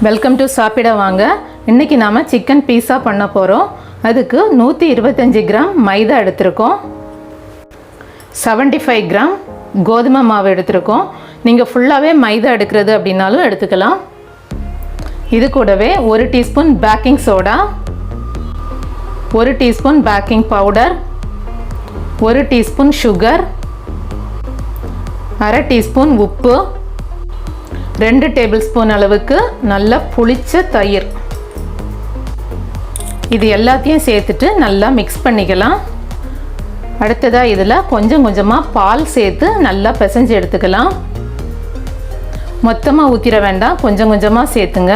Welcome to சாப்பிட வாங்க. இன்றைக்கி நாம் சிக்கன் பீஸா பண்ண போகிறோம். அதுக்கு 125 கிராம் மைதா எடுத்திருக்கோம், 75 கிராம் கோதுமை மாவு எடுத்திருக்கோம். நீங்கள் ஃபுல்லாகவே மைதா எடுக்கிறது அப்படின்னாலும் எடுத்துக்கலாம். இது கூடவே 1 teaspoon baking soda, 1 teaspoon baking powder, 1 teaspoon sugar, அரை டீஸ்பூன் உப்பு, 2 டேபிள் ஸ்பூன் அளவுக்கு நல்லா புளிச்ச தயிர். இது எல்லாத்தையும் சேர்த்துட்டு நல்லா மிக்ஸ் பண்ணிக்கலாம். அடுத்ததாக இதில் கொஞ்சம் கொஞ்சமாக பால் சேர்த்து நல்லா பிசைஞ்சு எடுத்துக்கலாம். மொத்தமாக ஊற்றிட வேண்டாம், கொஞ்சம் கொஞ்சமாக சேர்த்துங்க.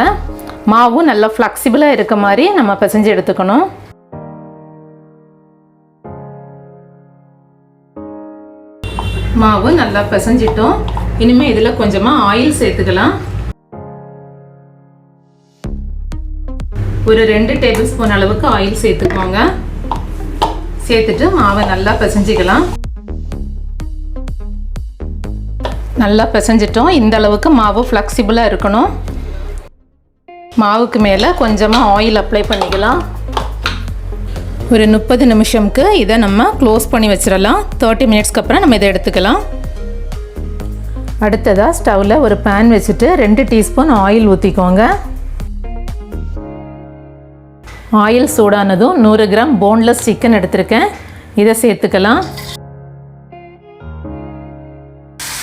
மாவும் நல்லா ஃப்ளெக்சிபிளாக இருக்க மாதிரி நம்ம பிசைஞ்சு எடுத்துக்கணும். மாவு நல்லா பிசைஞ்சிட்டோம். இனிமேல் இதில் கொஞ்சமாக ஆயில் சேர்த்துக்கலாம். ஒரு 2 டேபிள் ஸ்பூன் அளவுக்கு ஆயில் சேர்த்துக்கோங்க. சேர்த்துட்டு மாவை நல்லா பிசைஞ்சிக்கலாம். நல்லா பிசைஞ்சிட்டோம். இந்த அளவுக்கு மாவு ஃப்ளெக்சிபிளாக இருக்கணும். மாவுக்கு மேலே கொஞ்சமாக ஆயில் அப்ளை பண்ணிக்கலாம். ஒரு 30 நிமிஷம்க்கு இதை நம்ம க்ளோஸ் பண்ணி வச்சிடலாம். 30 மினிட்ஸ்க்கு அப்புறம் நம்ம இதை எடுத்துக்கலாம். அடுத்ததாக ஸ்டவ்வில் ஒரு பேன் வச்சுட்டு 2 டீஸ்பூன் ஆயில் ஊற்றிக்கோங்க. ஆயில் சூடானதும் 100 கிராம் போன்லெஸ் சிக்கன் எடுத்திருக்கேன், இதை சேர்த்துக்கலாம்.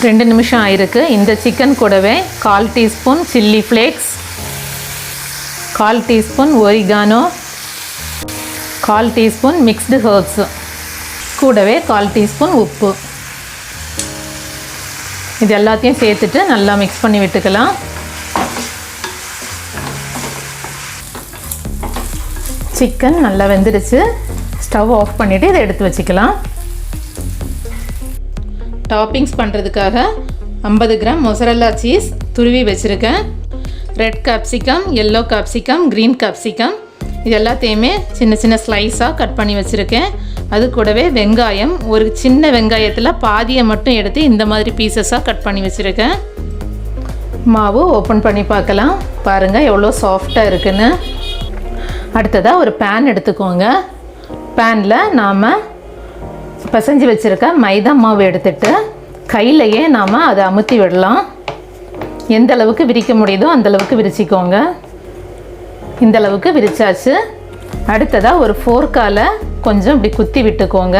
2 நிமிஷம் ஆயிருக்கு. இந்த சிக்கன் கூடவே 1/4 teaspoon chilli flakes, 1/4 teaspoon oregano, 1/4 teaspoon mixed herbs, கூடவே 1/4 டீஸ்பூன் உப்பு. இது எல்லாத்தையும் சேர்த்துட்டு நல்லா மிக்ஸ் பண்ணி விட்டுக்கலாம். சிக்கன் நல்லா வெந்துடுச்சு. ஸ்டவ் ஆஃப் பண்ணிவிட்டு இதை எடுத்து வச்சுக்கலாம். டாப்பிங்ஸ் பண்ணுறதுக்காக 50 கிராம் மொசரல்லா சீஸ் துருவி வச்சுருக்கேன். Red capsicum, yellow capsicum, green capsicum, இது எல்லாத்தையுமே சின்ன சின்ன ஸ்லைஸாக கட் பண்ணி வச்சுருக்கேன். அது கூடவே வெங்காயம், ஒரு சின்ன வெங்காயத்தில் பாதியை மட்டும் எடுத்து இந்த மாதிரி பீசஸாக கட் பண்ணி வச்சுருக்கேன். மாவு ஓப்பன் பண்ணி பார்க்கலாம். பாருங்கள் எவ்வளோ சாஃப்டாக இருக்குன்னு. அடுத்ததாக ஒரு பேன் எடுத்துக்கோங்க. பேனில் நாம் பிசைஞ்சு வச்சுருக்க மைதா மாவு எடுத்துட்டு கையிலையே நாம் அதை அமுத்தி விடலாம். எந்த அளவுக்கு விரிக்க முடியுதோ அந்தளவுக்கு விரிச்சிக்கோங்க. இந்த அளவுக்கு விரிச்சாச்சு. அடுத்ததாக ஒரு ஃபோர்க்கால் கொஞ்சம் இப்படி குத்தி விட்டுக்கோங்க.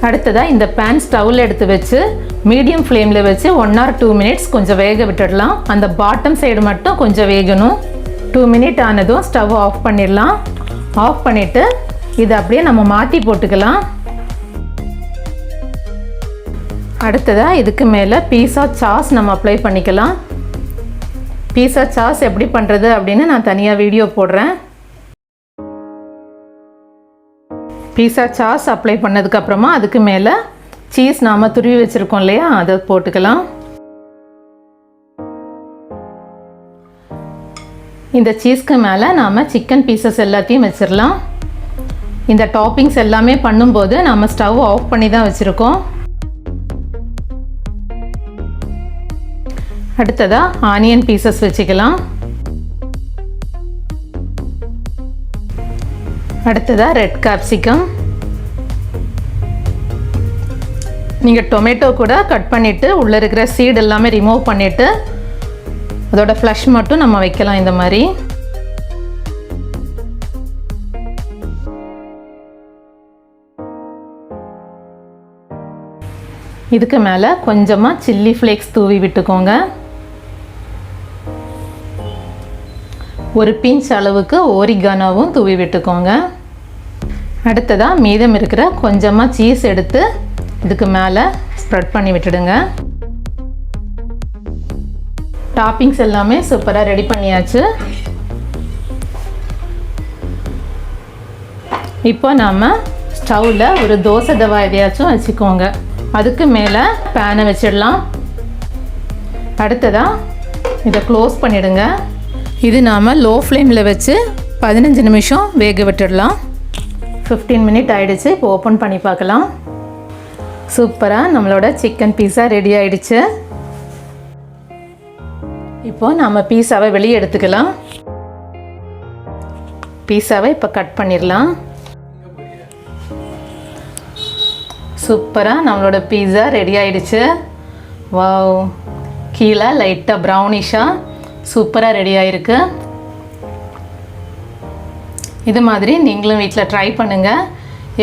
அடுத்ததாக இந்த பேன் ஸ்டவ்வில் எடுத்து வச்சு மீடியம் ஃப்ளேமில் வச்சு 1 or 2 மினிட்ஸ் கொஞ்சம் வேக விட்டுடலாம். அந்த பாட்டம் சைடு மட்டும் கொஞ்சம் வேகணும். 2 மினிட் ஆனதும் ஸ்டவ் ஆஃப் பண்ணிடலாம். ஆஃப் பண்ணிவிட்டு இதை அப்படியே நம்ம மாற்றி போட்டுக்கலாம். அடுத்ததாக இதுக்கு மேலே பீஸா சாஸ் நம்ம அப்ளை பண்ணிக்கலாம். பீஸா சாஸ் எப்படி பண்ணுறது அப்படின்னு நான் தனியாக வீடியோ போடுறேன். பீஸா சாஸ் அப்ளை பண்ணதுக்கப்புறமா அதுக்கு மேலே சீஸ் நாம் துருவி வச்சுருக்கோம் இல்லையா, அதை போட்டுக்கலாம். இந்த சீஸ்க்கு மேலே நாம் சிக்கன் பீசஸ் எல்லாத்தையும் வச்சிடலாம். இந்த டாப்பிங்ஸ் எல்லாமே பண்ணும்போது நம்ம ஸ்டவ் ஆஃப் பண்ணி தான் வச்சுருக்கோம். அடுத்ததாக ஆனியன் பீசஸ் வச்சுக்கலாம். அடுத்ததாக ரெட் கேப்சிகம். நீங்கள் டொமேட்டோ கூட கட் பண்ணிவிட்டு உள்ளே இருக்கிற சீட் எல்லாமே ரிமூவ் பண்ணிவிட்டு அதோட ஃப்ளஷ் மட்டும் நம்ம வைக்கலாம் இந்த மாதிரி. இதுக்கு மேலே கொஞ்சமாக சில்லி ஃப்ளேக்ஸ் தூவி விட்டுக்கோங்க. ஒரு பிஞ்ச் அளவுக்கு ஓரிகானோவும் தூவி விட்டுக்கோங்க. அடுத்ததாக மீதம் இருக்கிற கொஞ்சமாக சீஸ் எடுத்து இதுக்கு மேலே ஸ்ப்ரெட் பண்ணி விட்டுடுங்க. டாப்பிங்ஸ் எல்லாமே சூப்பராக ரெடி பண்ணியாச்சு. இப்போ நாம் ஸ்டவ்வில் ஒரு தோசை தவா எதையாச்சும் வச்சுக்கோங்க. அதுக்கு மேலே பேனை வச்சிடலாம். அடுத்ததாக இதை க்ளோஸ் பண்ணிவிடுங்க. இது நாம் லோ ஃப்ளேமில் வச்சு 15 நிமிஷம் வேக விட்டுடலாம். 15 மினிட் ஆகிடுச்சு. இப்போ ஓப்பன் பண்ணி பார்க்கலாம். சூப்பராக நம்மளோட சிக்கன் பீஸா ரெடி ஆகிடுச்சு. இப்போ நம்ம பீஸாவை வெளியே எடுத்துக்கலாம். பீஸாவை இப்போ கட் பண்ணிடலாம். சூப்பராக நம்மளோட பீஸா ரெடி ஆயிடுச்சு. வாவ், கீழே லைட்டாக ப்ரௌனிஷாக சூப்பராக ரெடி ஆயிருக்கு. இது மாதிரி நீங்களும் வீட்டில் ட்ரை பண்ணுங்கள்.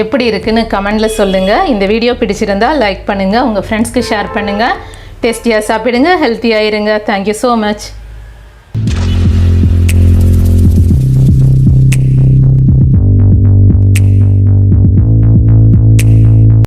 எப்படி இருக்குன்னு கமெண்டில் சொல்லுங்கள். இந்த வீடியோ பிடிச்சிருந்தால் லைக் பண்ணுங்கள், உங்கள் ஃப்ரெண்ட்ஸ்க்கு ஷேர் பண்ணுங்கள். டேஸ்டியாக சாப்பிடுங்க, ஹெல்த்தியாக இருங்க. Thank you so much.